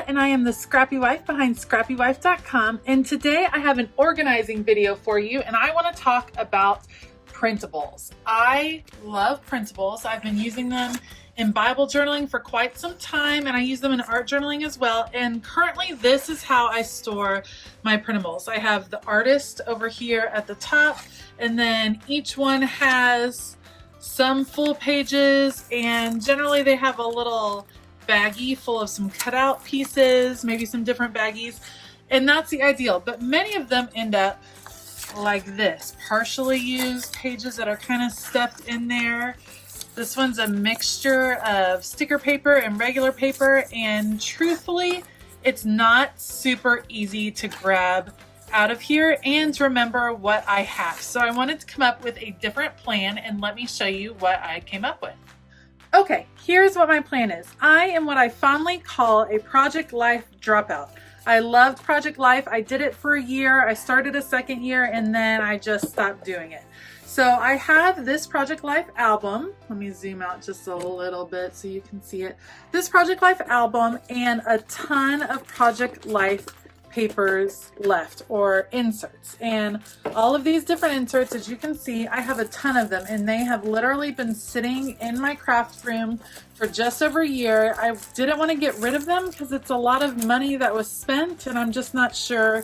and I am the Scrappy Wife behind scrappywife.com, and today I have an organizing video for you, and I want to talk about printables. I love printables. I've been using them in Bible journaling for quite some time, and I use them in art journaling as well. And currently this is how I store my printables. I have the artist over here at the top, and then each one has some full pages, and generally they have a little baggie full of some cutout pieces, maybe some different baggies, and that's the ideal. But many of them end up like this, partially used pages that are kind of stuffed in there. This one's a mixture of sticker paper and regular paper, and truthfully, it's not super easy to grab out of here and to remember what I have. So I wanted to come up with a different plan, and let me show you what I came up with. Okay, here's what my plan is. I am what I fondly call a Project Life dropout. I loved Project Life. I did it for a year. I started a second year, and then I just stopped doing it. So I have this Project Life album. Let me zoom out just a little bit so you can see it. This Project Life album and a ton of Project Life papers left, or inserts, and all of these different inserts, as you can see, I have a ton of them, and they have literally been sitting in my craft room for just over a year. I didn't want to get rid of them because it's a lot of money that was spent, and I'm just not sure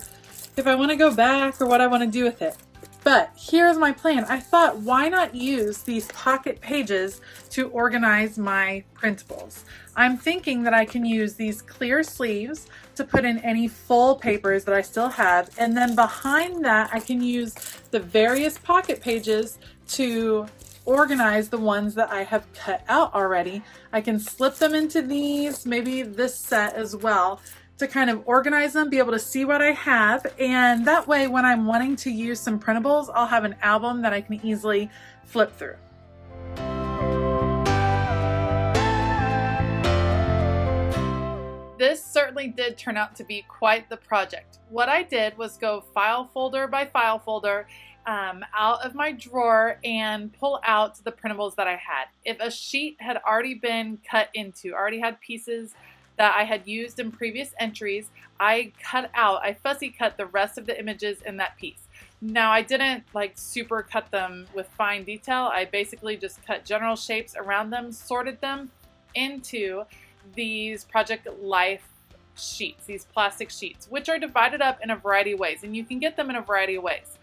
if I want to go back or what I want to do with it. But here's my plan. I thought, why not use these pocket pages to organize my printables? I'm thinking that I can use these clear sleeves to put in any full papers that I still have, and then behind that I can use the various pocket pages to organize the ones that I have cut out already. I can slip them into these, maybe this set as well, to kind of organize them, be able to see what I have, and that way when I'm wanting to use some printables, I'll have an album that I can easily flip through. This certainly did turn out to be quite the project. What I did was go file folder by file folder out of my drawer and pull out the printables that I had. If a sheet had already been cut into, already had pieces that I had used in previous entries, I fussy cut the rest of the images in that piece. Now, I didn't like super cut them with fine detail. I basically just cut general shapes around them, sorted them into these Project Life sheets, these plastic sheets, which are divided up in a variety of ways, and you can get them in a variety of ways.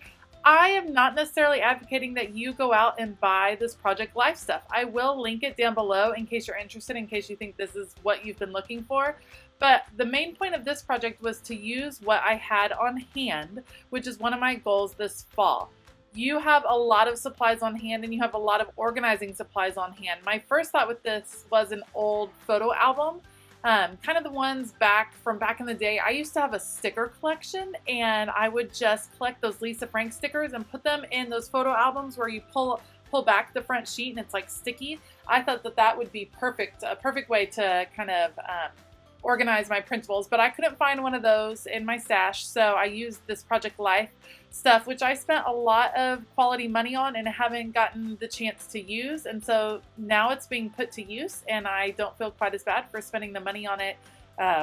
I am not necessarily advocating that you go out and buy this Project Life stuff. I will link it down below in case you're interested, in case you think this is what you've been looking for. But the main point of this project was to use what I had on hand, which is one of my goals this fall. You have a lot of supplies on hand, and you have a lot of organizing supplies on hand. My first thought with this was an old photo album. Kind of the ones back in the day. I used to have a sticker collection, and I would just collect those Lisa Frank stickers and put them in those photo albums where you pull back the front sheet and it's like sticky. I thought that that would be a perfect way to kind of organize my printables, but I couldn't find one of those in my stash, so I used this Project Life stuff, which I spent a lot of quality money on and haven't gotten the chance to use, and so now it's being put to use, and I don't feel quite as bad for spending the money on it.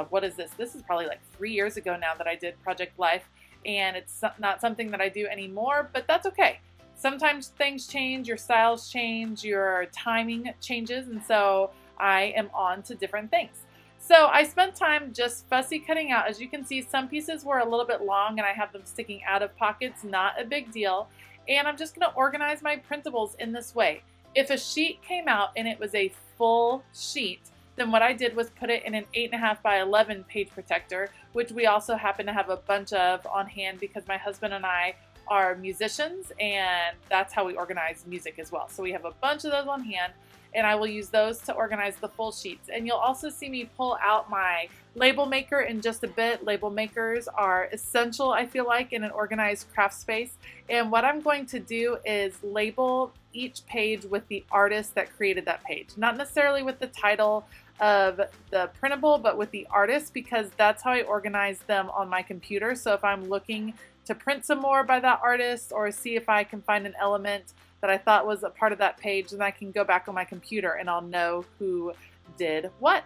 What is this? This is probably like 3 years ago now that I did Project Life, and it's not something that I do anymore, but that's okay. Sometimes things change, your styles change, your timing changes, and so I am on to different things. So I spent time just fussy cutting out. As you can see, some pieces were a little bit long and I have them sticking out of pockets, not a big deal. And I'm just gonna organize my printables in this way. If a sheet came out and it was a full sheet, then what I did was put it in an 8.5 by 11 page protector, which we also happen to have a bunch of on hand because my husband and I are musicians, and that's how we organize music as well. So we have a bunch of those on hand, and I will use those to organize the full sheets. And you'll also see me pull out my label maker in just a bit. Label makers are essential, I feel like, in an organized craft space. And what I'm going to do is label each page with the artist that created that page. Not necessarily with the title of the printable, but with the artist, because that's how I organize them on my computer. So if I'm looking to print some more by that artist, or see if I can find an element that I thought was a part of that page, then I can go back on my computer and I'll know who did what.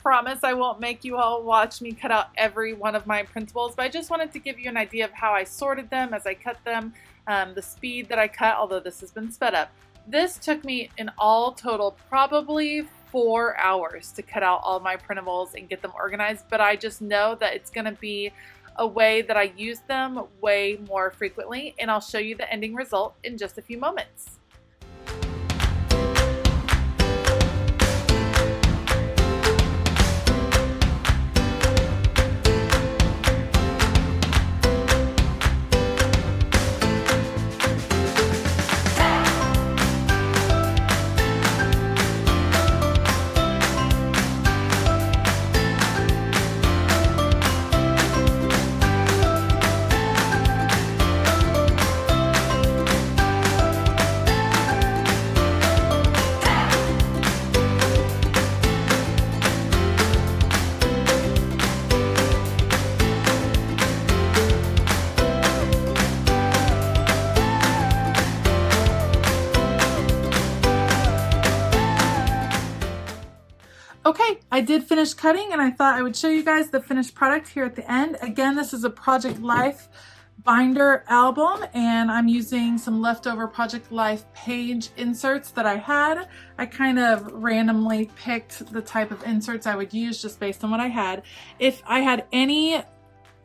promise I won't make you all watch me cut out every one of my printables, but I just wanted to give you an idea of how I sorted them as I cut them, the speed that I cut, although this has been sped up. This took me in all total probably 4 hours to cut out all my printables and get them organized, but I just know that it's going to be a way that I use them way more frequently, and I'll show you the ending result in just a few moments. Okay, I did finish cutting and I thought I would show you guys the finished product here at the end. Again, this is a Project Life binder album and I'm using some leftover Project Life page inserts that I had. I kind of randomly picked the type of inserts I would use just based on what I had. If I had any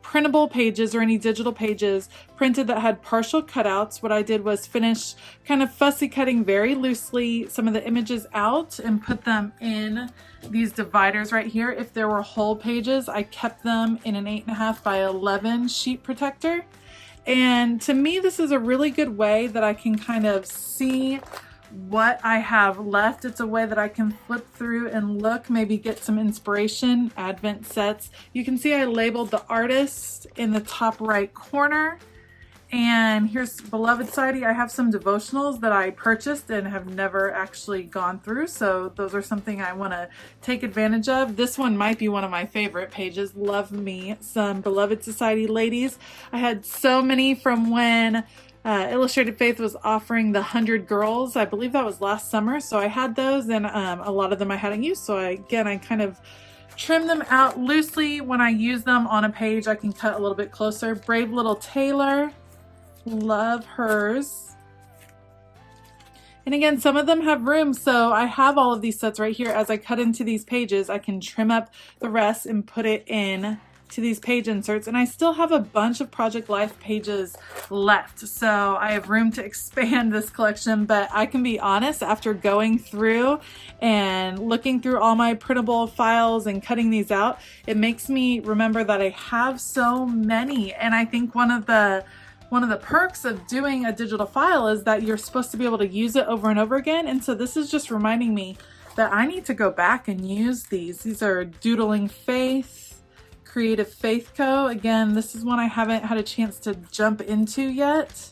printable pages or any digital pages printed that had partial cutouts, what I did was finish kind of fussy cutting very loosely some of the images out and put them in these dividers right here. If there were whole pages, I kept them in an 8.5 by 11 sheet protector. And to me, this is a really good way that I can kind of see what I have left. It's a way that I can flip through and look, maybe get some inspiration. Advent sets. You can see I labeled the artist in the top right corner. And here's Beloved Society. I have some devotionals that I purchased and have never actually gone through, so those are something I want to take advantage of. This one might be one of my favorite pages. Love me some Beloved Society ladies. I had so many from when Illustrated Faith was offering the 100 Girls. I believe that was last summer, so I had those, and a lot of them I hadn't used, so I kind of trim them out loosely. When I use them on a page, I can cut a little bit closer. Brave Little Taylor. Love hers. And again, some of them have room, so I have all of these sets right here. As I cut into these pages, I can trim up the rest and put it in to these page inserts. And I still have a bunch of Project Life pages left, so I have room to expand this collection. But I can be honest, after going through and looking through all my printable files and cutting these out, it makes me remember that I have so many. And I think one of the perks of doing a digital file is that you're supposed to be able to use it over and over again. And so this is just reminding me that I need to go back and use these. These are Doodling Faith, Creative Faith Co. Again, this is one I haven't had a chance to jump into yet,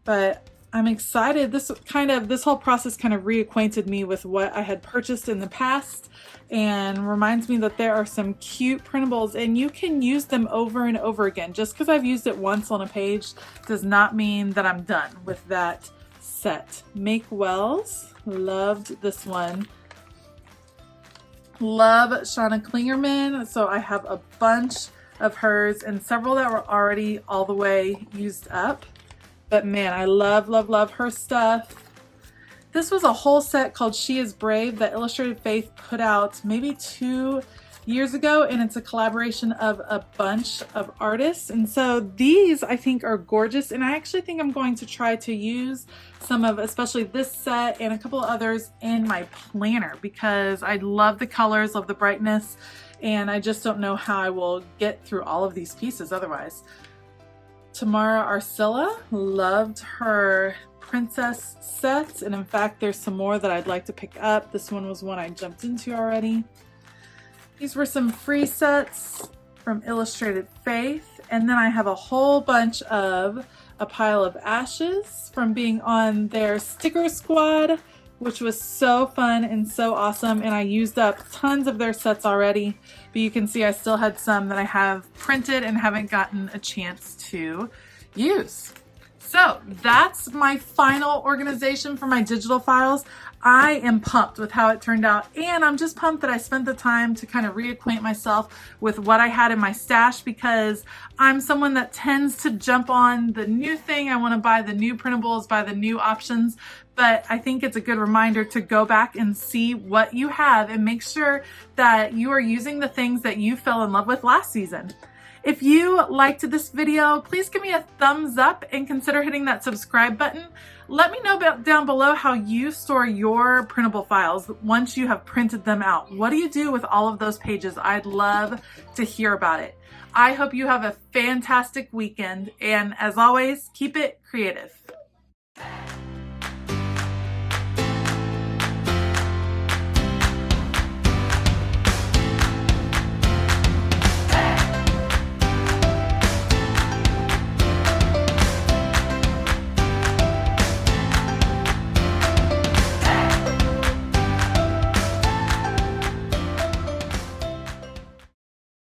but I'm excited. This whole process kind of reacquainted me with what I had purchased in the past and reminds me that there are some cute printables and you can use them over and over again. Just because I've used it once on a page does not mean that I'm done with that set. Make Wells, loved this one. Love Shauna Klingerman, so I have a bunch of hers and several that were already all the way used up. But man, I love, love, love her stuff. This was a whole set called She Is Brave that Illustrated Faith put out maybe 2 years ago, and it's a collaboration of a bunch of artists. And so these I think are gorgeous, and I actually think I'm going to try to use some of, especially this set and a couple of others, in my planner because I love the colors, love the brightness, and I just don't know how I will get through all of these pieces otherwise. Tamara Arcilla, loved her princess sets, and in fact there's some more that I'd like to pick up. This one was one I jumped into already. These were some free sets from Illustrated Faith, and then I have a whole bunch of A Pile of Ashes from being on their sticker squad, which was so fun and so awesome, and I used up tons of their sets already, but you can see I still had some that I have printed and haven't gotten a chance to use. So that's my final organization for my digital files. I am pumped with how it turned out, and I'm just pumped that I spent the time to kind of reacquaint myself with what I had in my stash, because I'm someone that tends to jump on the new thing. I want to buy the new printables, buy the new options, but I think it's a good reminder to go back and see what you have and make sure that you are using the things that you fell in love with last season. If you liked this video, please give me a thumbs up and consider hitting that subscribe button. Let me know down below how you store your printable files once you have printed them out. What do you do with all of those pages? I'd love to hear about it. I hope you have a fantastic weekend, and as always, keep it creative.